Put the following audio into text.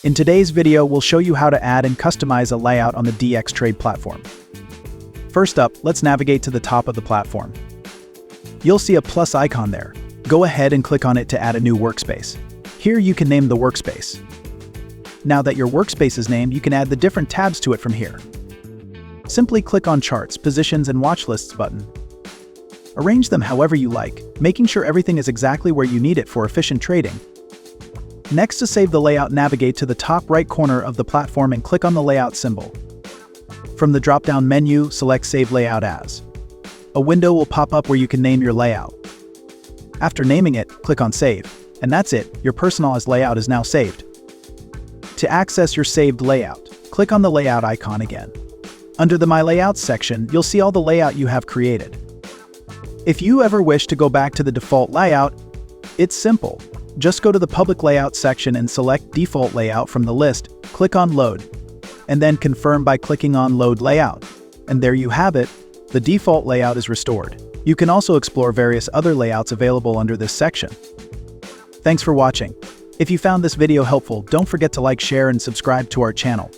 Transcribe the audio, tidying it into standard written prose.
In today's video, we'll show you how to add and customize a layout on the DxTrade platform. First up, let's navigate to the top of the platform. You'll see a plus icon there. Go ahead and click on it to add a new workspace. Here you can name the workspace. Now that your workspace is named, you can add the different tabs to it from here. Simply click on Charts, Positions, and Watchlists button. Arrange them however you like, making sure everything is exactly where you need it for efficient trading. Next, to save the layout, navigate to the top right corner of the platform and click on the layout symbol. From the drop-down menu, select Save Layout As. A window will pop up where you can name your layout. After naming it, click on Save, and that's it, your personalized layout is now saved. To access your saved layout, click on the layout icon again. Under the My Layouts section, you'll see all the layout you have created. If you ever wish to go back to the default layout, it's simple. Just go to the Public Layout section and select Default Layout from the list, click on Load, and then confirm by clicking on Load Layout. And there you have it, the default layout is restored. You can also explore various other layouts available under this section. Thanks for watching. If you found this video helpful, don't forget to like, share, and subscribe to our channel.